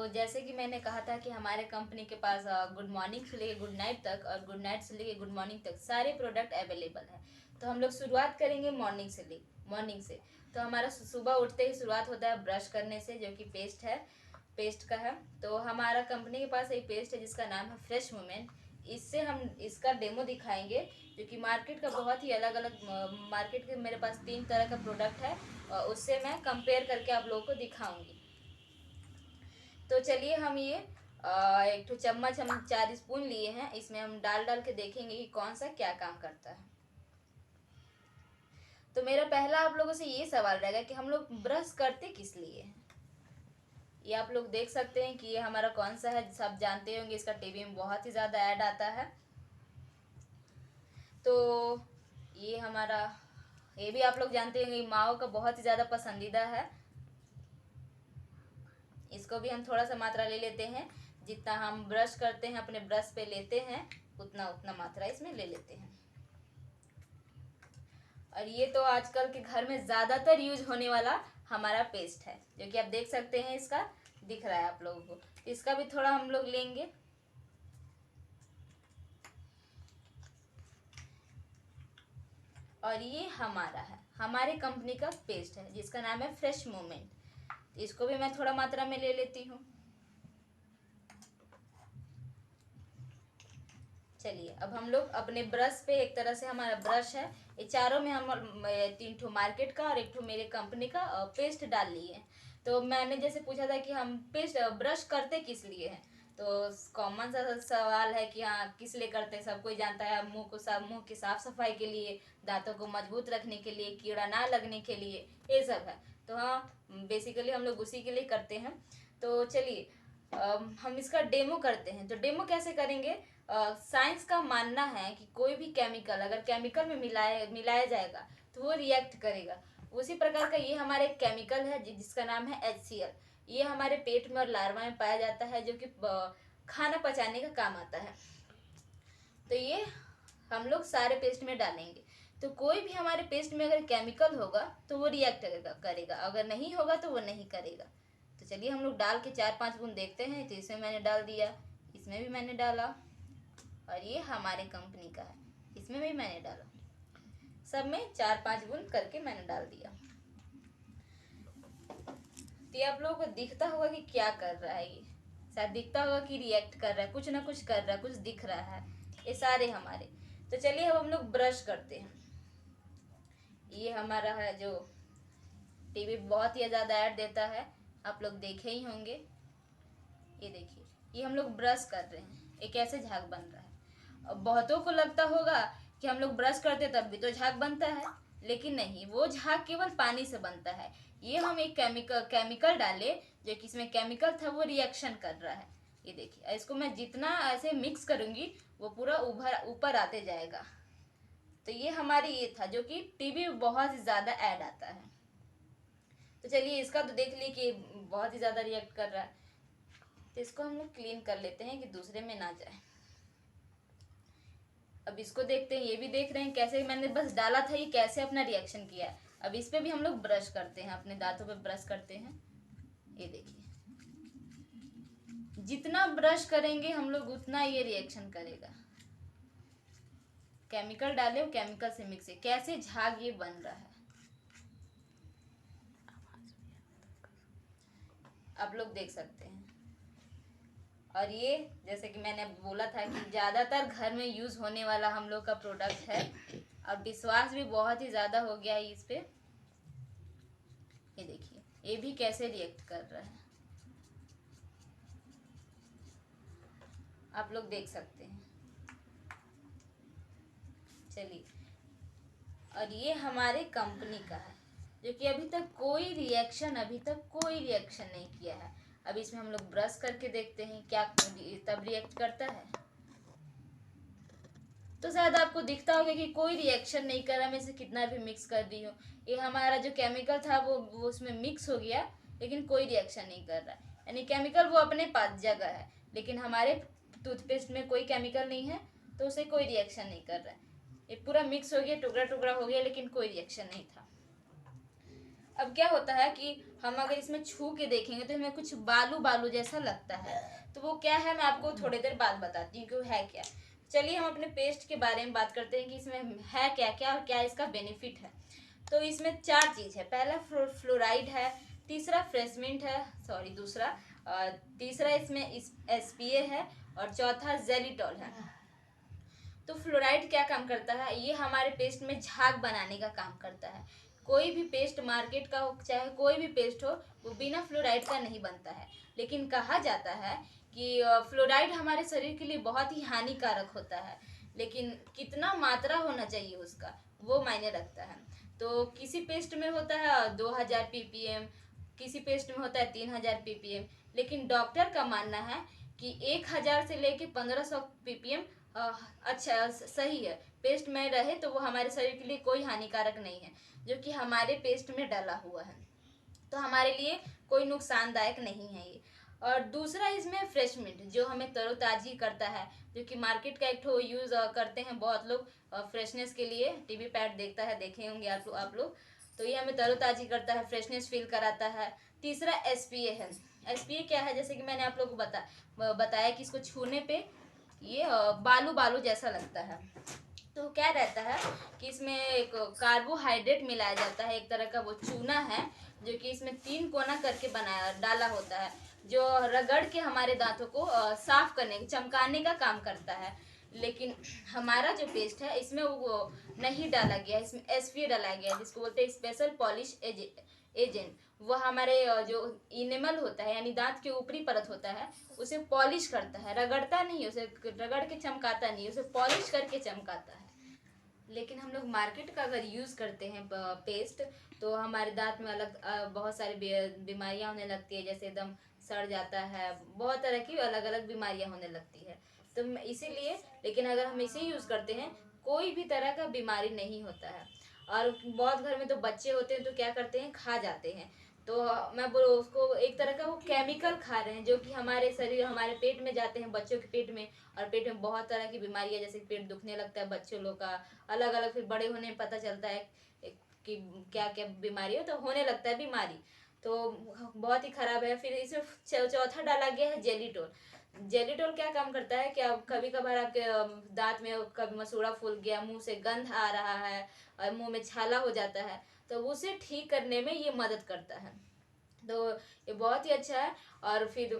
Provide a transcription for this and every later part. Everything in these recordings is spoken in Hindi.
जैसे कि मैंने कहा था कि हमारे कंपनी के पास गुड मॉर्निंग से लेके गुड नाइट तक और गुड नाइट से लेके गुड मॉर्निंग तक सारे प्रोडक्ट अवेलेबल है। तो हम लोग शुरुआत करेंगे मॉर्निंग से। तो हमारा सुबह उठते ही शुरुआत होता है ब्रश करने से, जो कि पेस्ट का है। तो हमारा कंपनी के पास एक पेस्ट है जिसका नाम है फ्रेश मोमेंट। इससे हम इसका डेमो दिखाएंगे, जो कि मार्केट का बहुत ही अलग अलग, मार्केट के मेरे पास 3 तरह का प्रोडक्ट है और उससे मैं कंपेयर करके आप लोगों को दिखाऊंगी। तो चलिए हम ये एक तो चम्मच हम 4 स्पून लिए हैं, इसमें हम डाल डाल के देखेंगे कि कौन सा क्या काम करता है। तो मेरा पहला आप लोगों से ये सवाल रहेगा कि हम लोग ब्रश करते किस लिए हैं। ये आप लोग देख सकते हैं कि ये हमारा कौन सा है, सब जानते होंगे, इसका टीवी में बहुत ही ज़्यादा ऐड आता है। तो ये हमारा, ये भी आप लोग जानते होंगे, माओ का बहुत ही ज़्यादा पसंदीदा है। इसको भी हम थोड़ा सा मात्रा ले लेते हैं, जितना हम ब्रश करते हैं अपने ब्रश पे लेते हैं उतना उतना मात्रा इसमें ले लेते हैं। और ये तो आजकल के घर में ज़्यादातर यूज होने वाला हमारा पेस्ट है, जो कि आप देख सकते हैं, इसका दिख रहा है आप लोगों को। इसका भी थोड़ा हम लोग लेंगे। और ये हमारा है, हमारे कंपनी का पेस्ट है जिसका नाम है फ्रेश मोमेंट। इसको भी मैं थोड़ा मात्रा में ले लेती हूँ। चलिए अब हम लोग अपने ब्रश पे, एक तरह से हमारा ब्रश है, ये चारों में हम 3 ठो मार्केट का और 1 ठो मेरे कंपनी का पेस्ट डाल लिए हैं। तो मैंने जैसे पूछा था कि हम पेस्ट ब्रश करते किस लिए हैं, तो कॉमन सा सवाल है कि हाँ किस लिए करते हैं, सब कोई जानता है, मुंह की साफ सफाई के लिए, दांतों को मजबूत रखने के लिए, कीड़ा ना लगने के लिए, ये सब है। तो हाँ, बेसिकली हम लोग उसी के लिए करते हैं। तो चलिए हम इसका डेमो करते हैं। तो डेमो कैसे करेंगे, साइंस का मानना है कि कोई भी केमिकल अगर केमिकल में मिलाया जाएगा तो वो रिएक्ट करेगा। उसी प्रकार का ये हमारा एक केमिकल है जिसका नाम है HCl। ये हमारे पेट में और लार्वा में पाया जाता है, जो कि खाना पचाने का काम आता है। तो ये हम लोग सारे पेस्ट में डालेंगे। तो कोई भी हमारे पेस्ट में अगर केमिकल होगा तो वो रिएक्ट करेगा, अगर नहीं होगा तो वो नहीं करेगा। तो चलिए हम लोग डाल के 4-5 बूंद देखते हैं। तो इसमें मैंने डाल दिया, इसमें भी मैंने डाला, और ये हमारे कंपनी का है, इसमें भी मैंने डाला। सब में 4-5 बूंद करके मैंने डाल दिया। तो ये आप लोगों को दिखता होगा कि क्या कर रहा है, ये शायद दिखता होगा कि रिएक्ट कर रहा है, कुछ ना कुछ कर रहा है, कुछ दिख रहा है, ये सारे हमारे। तो चलिए अब हम लोग ब्रश करते हैं। ये हमारा है जो टीवी बहुत ही ज़्यादा ऐड देता है, आप लोग देखे ही होंगे। ये देखिए, ये हम लोग ब्रश कर रहे हैं, एक ऐसे झाग बन रहा है। अब बहुतों को लगता होगा कि हम लोग ब्रश करते तब भी तो झाग बनता है, लेकिन नहीं, वो झाग केवल पानी से बनता है। ये हम एक केमिकल डाले, जो कि इसमें केमिकल था वो रिएक्शन कर रहा है। ये देखिए, इसको मैं जितना ऐसे मिक्स करूँगी वो पूरा ऊपर आते जाएगा। तो ये हमारी ये था, जो कि टीवी बहुत ही ज़्यादा ऐड आता है। तो चलिए इसका तो देख ली कि बहुत ही ज़्यादा रिएक्ट कर रहा है। तो इसको हम लोग क्लीन कर लेते हैं कि दूसरे में ना जाए। अब इसको देखते हैं, ये भी देख रहे हैं कैसे मैंने बस डाला था, ये कैसे अपना रिएक्शन किया है। अब इस पे भी हम लोग ब्रश करते हैं, अपने दांतों पे ब्रश करते हैं। ये देखिए, जितना ब्रश करेंगे हम लोग उतना ये रिएक्शन करेगा। केमिकल डाले, केमिकल से मिक्स है, कैसे झाग ये बन रहा है आप लोग देख सकते हैं। और ये जैसे कि मैंने बोला था कि ज़्यादातर घर में यूज़ होने वाला हम लोग का प्रोडक्ट है, और विश्वास भी बहुत ही ज़्यादा हो गया है इस पे। ये देखिए, ये भी कैसे रिएक्ट कर रहा है, आप लोग देख सकते हैं। चलिए, और ये हमारे कंपनी का है, जो कि अभी तक कोई रिएक्शन नहीं किया है। अब इसमें हम लोग ब्रश करके देखते हैं क्या तब रिएक्ट करता है। तो शायद आपको दिखता होगा कि कोई रिएक्शन नहीं कर रहा, मैं इसे कितना भी मिक्स कर दी हूँ। ये हमारा जो केमिकल था वो उसमें मिक्स हो गया, लेकिन कोई रिएक्शन नहीं कर रहा है। यानी केमिकल वो अपने पास जगह है, लेकिन हमारे टूथपेस्ट में कोई केमिकल नहीं है, तो उसे कोई रिएक्शन नहीं कर रहा है। ये पूरा मिक्स हो गया, टुकड़ा टुकड़ा हो गया, लेकिन कोई रिएक्शन नहीं था। अब क्या होता है कि हम अगर इसमें छू के देखेंगे तो हमें कुछ बालू बालू जैसा लगता है, तो वो क्या है मैं आपको थोड़ी देर बाद बताती हूँ कि वो है क्या। चलिए हम अपने पेस्ट के बारे में बात करते हैं कि इसमें है क्या क्या और क्या इसका बेनिफिट है। तो इसमें 4 चीज़ है। पहला फ्लोराइड है, तीसरा फ्रेशमिंट है, सॉरी दूसरा, तीसरा इसमें एसपीए है, और चौथा जेलिटॉल है। तो फ्लोराइड क्या काम करता है, ये हमारे पेस्ट में झाग बनाने का काम करता है। कोई भी पेस्ट मार्केट का हो, चाहे कोई भी पेस्ट हो, वो बिना फ्लोराइड का नहीं बनता है। लेकिन कहा जाता है कि फ्लोराइड हमारे शरीर के लिए बहुत ही हानिकारक होता है, लेकिन कितना मात्रा होना चाहिए उसका वो मायने रखता है। तो किसी पेस्ट में होता है 2000 ppm, किसी पेस्ट में होता है 3000 ppm, लेकिन डॉक्टर का मानना है कि 1000 से लेके 1500 ppm अच्छा सही है। पेस्ट में रहे तो वो हमारे शरीर के लिए कोई हानिकारक नहीं है, जो कि हमारे पेस्ट में डाला हुआ है, तो हमारे लिए कोई नुकसानदायक नहीं है ये। और दूसरा इसमें फ्रेशमिंट, जो हमें तरोताजी करता है, जो कि मार्केट का एक ठो यूज़ करते हैं बहुत लोग फ्रेशनेस के लिए। टीवी पैड देखता है, देखे होंगे आप लोग। तो ये हमें तरोताजी करता है, फ्रेशनेस फील कराता है। तीसरा एसपीए है। एसपीए क्या है, जैसे कि मैंने आप लोग को बताया कि इसको छूने पे ये बालू बालू जैसा लगता है। तो क्या रहता है कि इसमें एक कार्बोहाइड्रेट मिलाया जाता है, एक तरह का वो चूना है, जो कि इसमें 3 कोना करके बनाया डाला होता है, जो रगड़ के हमारे दांतों को साफ करने चमकाने का काम करता है। लेकिन हमारा जो पेस्ट है इसमें वो नहीं डाला गया, इसमें एसपीए डाला गया है, जिसको बोलते हैं स्पेशल पॉलिश एजेंट। वो हमारे जो इनेमल होता है, यानी दांत के ऊपरी परत होता है, उसे पॉलिश करता है, रगड़ता नहीं, उसे रगड़ के चमकाता नहीं, उसे पॉलिश करके चमकाता है। लेकिन हम लोग मार्केट का अगर यूज़ करते हैं पेस्ट, तो हमारे दांत में अलग बहुत सारी बीमारियां होने लगती है, जैसे एकदम सड़ जाता है, बहुत तरह की अलग अलग बीमारियां होने लगती है। तो इसीलिए, लेकिन अगर हम इसे यूज़ करते हैं कोई भी तरह का बीमारी नहीं होता है। और बहुत घर में तो बच्चे होते हैं तो क्या करते हैं, खा जाते हैं। तो मैं बोलो उसको एक तरह का वो केमिकल खा रहे हैं, जो कि हमारे शरीर हमारे पेट में जाते हैं, बच्चों के पेट में, और पेट में बहुत तरह की बीमारियां, जैसे पेट दुखने लगता है बच्चों लोग का, अलग अलग, फिर बड़े होने में पता चलता है कि क्या क्या बीमारी है, तो होने लगता है बीमारी। तो बहुत ही खराब है। फिर इसमें चौथा डाला गया है जेलिटोल। जेलिटोल क्या काम करता है, क्या कभी कभार आपके दांत में कभी मसूड़ा फूल गया, मुंह से गंध आ रहा है और मुंह में छाला हो जाता है, तो उसे ठीक करने में ये मदद करता है। तो ये बहुत ही अच्छा है। और फिर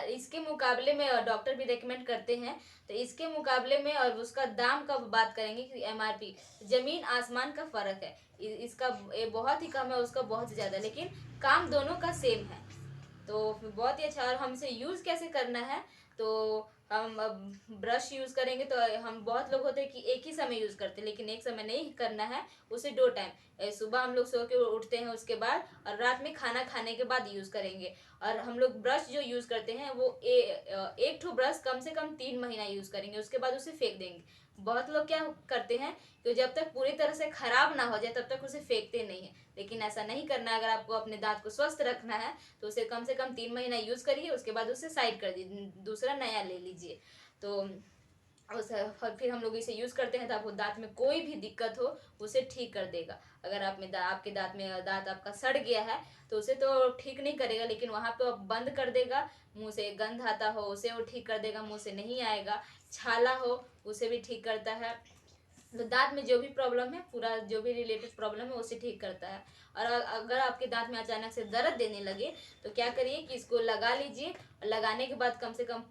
इसके मुकाबले में डॉक्टर भी रेकमेंड करते हैं, तो इसके मुकाबले में और उसका दाम का बात करेंगे कि एमआरपी जमीन आसमान का फर्क है। इसका ये बहुत ही कम है, उसका बहुत ही ज़्यादा, लेकिन काम दोनों का सेम है। तो बहुत ही अच्छा। और हमसे यूज़ कैसे करना है, तो हम अब ब्रश यूज़ करेंगे, तो हम बहुत लोग होते हैं कि एक ही समय यूज़ करते हैं, लेकिन एक समय नहीं करना है, उसे 2 टाइम, सुबह हम लोग सो के उठते हैं उसके बाद, और रात में खाना खाने के बाद यूज़ करेंगे। और हम लोग ब्रश जो यूज़ करते हैं वो एक ठो ब्रश कम से कम 3 महीना यूज़ करेंगे, उसके बाद उसे फेंक देंगे। बहुत लोग क्या करते हैं कि जब तक पूरी तरह से खराब ना हो जाए तब तक उसे फेंकते नहीं है, लेकिन ऐसा नहीं करना। अगर आपको अपने दांत को स्वस्थ रखना है तो उसे कम से कम 3 महीना यूज़ करिए, उसके बाद उसे साइड कर दीजिए, दूसरा नया ले लीजिए। तो फिर हम लोग इसे यूज़ करते हैं तो आपको दांत में कोई भी दिक्कत हो उसे ठीक कर देगा। अगर आपके दांत आपका सड़ गया है तो उसे तो ठीक नहीं करेगा, लेकिन वहाँ पे बंद कर देगा। मुंह से गंध आता हो उसे वो ठीक कर देगा, मुंह से नहीं आएगा। छाला हो उसे भी ठीक करता है। तो दांत में जो भी प्रॉब्लम है, पूरा जो भी रिलेटेड प्रॉब्लम है उसे ठीक करता है। और अगर आपके दांत में अचानक से दर्द देने लगे तो क्या करिए कि इसको लगा लीजिए, और लगाने के बाद कम से कम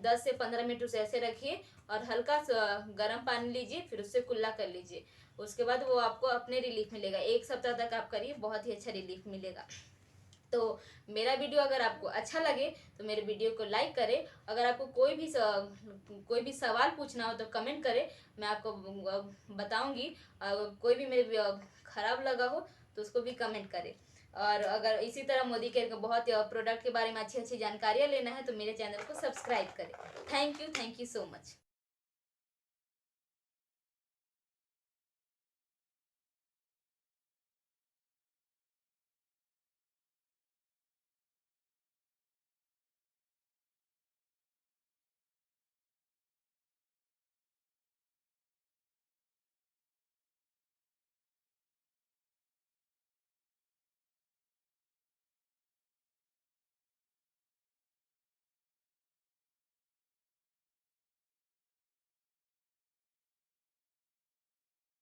10 से 15 मिनट उसे ऐसे रखिए, और हल्का सा गर्म पानी लीजिए, फिर उससे कुल्ला कर लीजिए। उसके बाद वो आपको अपने रिलीफ मिलेगा। 1 सप्ताह तक आप करिए, बहुत ही अच्छा रिलीफ मिलेगा। तो मेरा वीडियो अगर आपको अच्छा लगे तो मेरे वीडियो को लाइक करें। अगर आपको कोई भी सवाल पूछना हो तो कमेंट करें, मैं आपको बताऊंगी। कोई भी मेरे खराब लगा हो तो उसको भी कमेंट करें। और अगर इसी तरह मोदी केयर के बहुत प्रोडक्ट के बारे में अच्छी अच्छी जानकारियाँ लेना है तो मेरे चैनल को सब्सक्राइब करें। Thank you so much.